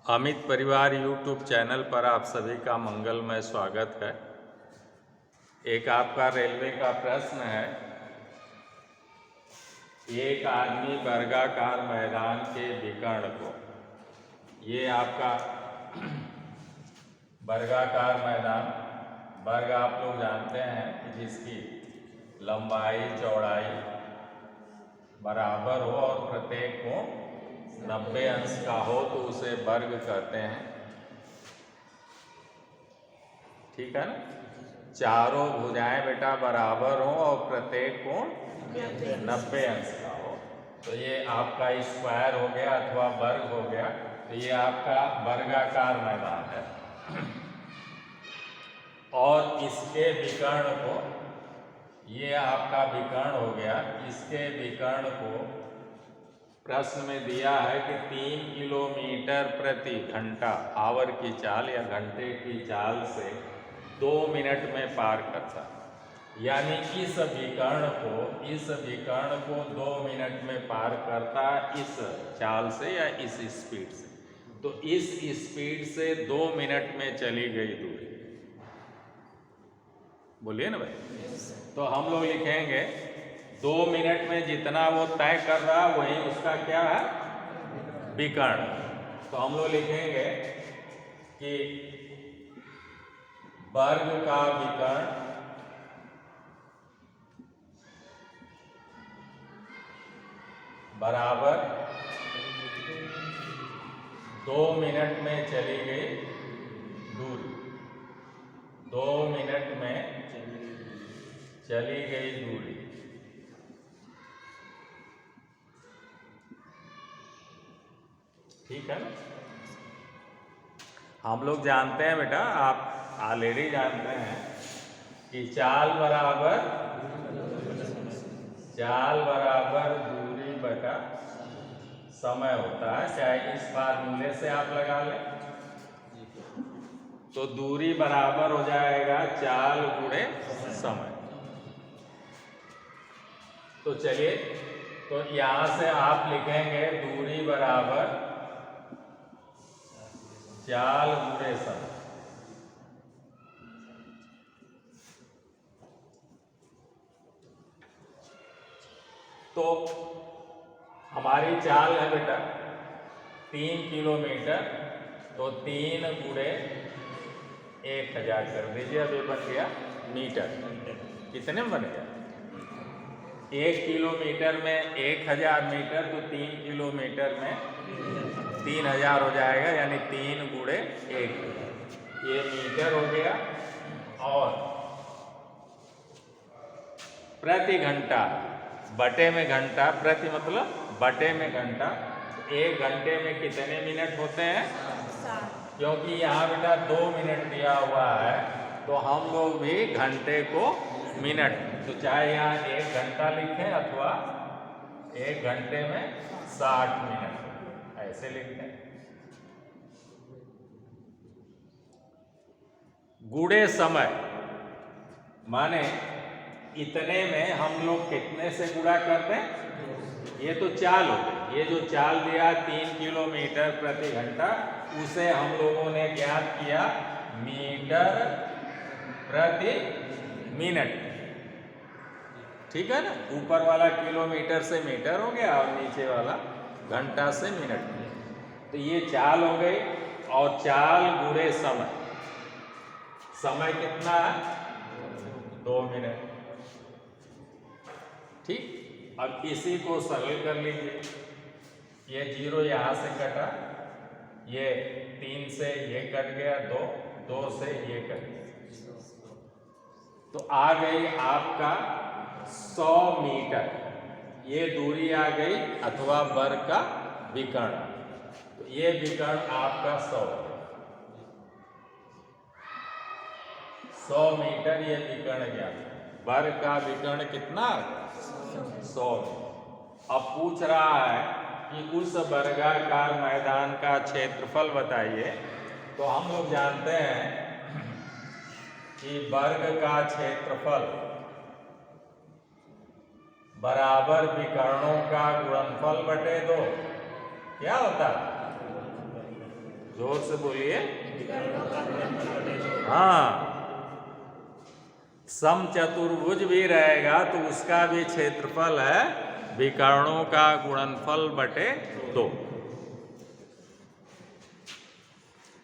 अमित परिवार YouTube channel पर आप सभी का मंगलमय स्वागत है। एक आपका रेलवे का प्रश्न है, एक आदमी वर्गाकार मैदान के विकर्ण को, ये आपका वर्गाकार मैदान, वर्ग आप लोग जानते हैं कि जिसकी लंबाई चौड़ाई बराबर हो और प्रत्येक को 90 अंश का हो तो उसे वर्ग कहते हैं। ठीक है ना। चारों भुजाएं बेटा बराबर हो और प्रत्येक कोण 90 अंश का हो तो ये आपका स्क्वायर हो गया अथवा वर्ग हो गया। तो ये आपका वर्गाकार मैदान है। और इसके विकर्ण को, ये आपका विकर्ण हो गया, इसके विकर्ण को प्रश्न में दिया है कि 3 किलोमीटर प्रति घंटा आवर की चाल या घंटे की चाल से 2 मिनट में पार करता, यानी इस विकर्ण को 2 मिनट में पार करता इस चाल से या इस स्पीड से। तो इस स्पीड से 2 मिनट में चली गई दूरी, बोलिए ना भाई। तो हम लोग लिखेंगे 2 मिनट में जितना वो तय कर रहा वही उसका क्या है, विकर्ण। तो हम लोग लिखेंगे कि वर्ग का विकर्ण बराबर 2 मिनट में चली गई दूरी, 2 मिनट में चली गई दूरी। ठीक है ना। हम लोग जानते हैं बेटा, आप ऑलरेडी जानते हैं कि चाल बराबर दूरी बटा समय होता है, चाहे इस फार्मूले से आप लगा लें। तो दूरी बराबर हो जाएगा चाल गुणे समय। तो चलिए, तो यहां से आप लिखेंगे दूरी बराबर चाल गुणे समय। तो हमारी चाल है बेटा 3 किलोमीटर, तो 3 गुणे 1000 कर दीजिए। अभी बन गया मीटर। कितने में बन गया? 1 किलोमीटर में 1000 मीटर, तो 3 किलोमीटर में 3000 हो जाएगा, यानी 3 गुणे 1, ये मीटर हो गया। और प्रति घंटा, बटे में घंटा, प्रति मतलब बटे में घंटा। 1 घंटे में कितने मिनट होते हैं? क्योंकि यहाँ बेटा 2 मिनट दिया हुआ है तो हम लोग भी घंटे को मिनट, तो चाहे यहाँ 1 घंटा लिखें अथवा 1 घंटे में 60 मिनट ऐसे लिखते हैं। गुणे समय माने इतने में हम लोग कितने से गुणा करते हैं? ये तो चाल हो गई। ये जो चाल दिया 3 किलोमीटर प्रति घंटा, उसे हम लोगों ने ज्ञात किया मीटर प्रति मिनट। ठीक है ना। ऊपर वाला किलोमीटर से मीटर हो गया और नीचे वाला घंटा से मिनट। तो ये चाल हो गई। और चाल गुणे समय, समय कितना है? 2 मिनट। ठीक। अब इसी को सरल कर लीजिए। ये 0 यहां से कटा, ये 3 से ये कट गया, 2 से ये कट गया, तो आ गई आपका 100 मीटर। ये दूरी आ गई अथवा वर्ग का विकर्ण। तो ये विकर्ण आपका 100 मीटर, ये विकर्ण गया। वर्ग का विकर्ण कितना? 100। अब पूछ रहा है कि उस वर्गाकार मैदान का क्षेत्रफल बताइए। तो हम लोग जानते हैं कि वर्ग का क्षेत्रफल बराबर विकर्णों का गुणनफल बटे 2 क्या होता है? जोर से बोलिए। हाँ, समचतुर्भुज भी रहेगा तो उसका भी क्षेत्रफल है विकर्णों का गुणनफल बटे 2।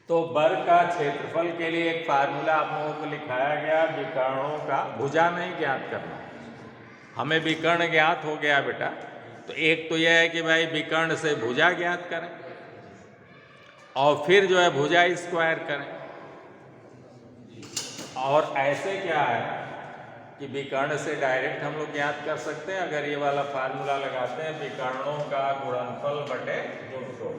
तो वर्ग का क्षेत्रफल के लिए एक फार्मूला आप लोगों को लिखाया गया, विकर्णों का भुजा नहीं ज्ञात करना। हमें विकर्ण ज्ञात हो गया बेटा, तो एक तो यह है कि भाई विकर्ण से भुजा ज्ञात करें और फिर जो है भुजा स्क्वायर करें। और ऐसे क्या है कि विकर्ण से डायरेक्ट हम लोग ज्ञात कर सकते हैं अगर ये वाला फार्मूला लगाते हैं, विकर्णों का गुणनफल बटे 2,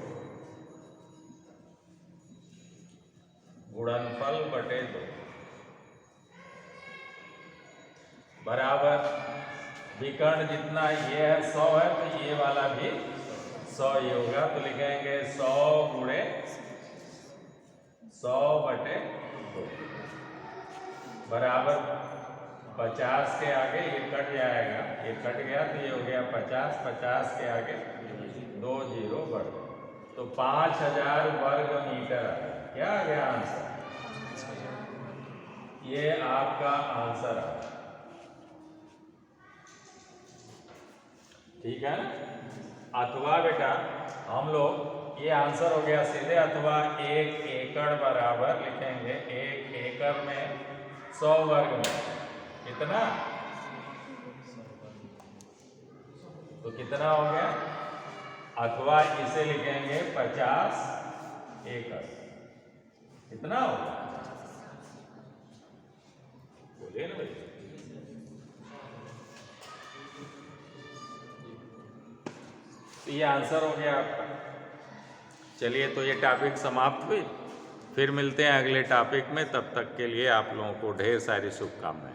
गुणनफल बटे 2 बराबर विकर्ण जितना ये है 100 है तो ये वाला भी 100 ही होगा, तो लिखेंगे 100 गुणे 100 बटे 2 बराबर 50 के आगे ये कट जाएगा, ये कट गया तो ये हो गया 50, 50 के आगे 2 0 बढ़ गए, तो 5000 वर्ग मीटर आ गया। क्या आ गया आंसर? ये आपका आंसर आ गया। ठीक है ना? अथवा बेटा हम लोग ये आंसर हो गया सीधे, अथवा 1 एकड़ बराबर लिखेंगे 1 एकड़ में 100 वर्ग में कितना, तो कितना हो गया? अथवा इसे लिखेंगे 50 एकड़, कितना होगा? बोलिए ना भाई। तो ये आंसर हो गया आपका। चलिए, तो ये टॉपिक समाप्त हुई, फिर मिलते हैं अगले टॉपिक में। तब तक के लिए आप लोगों को ढेर सारी शुभकामनाएं।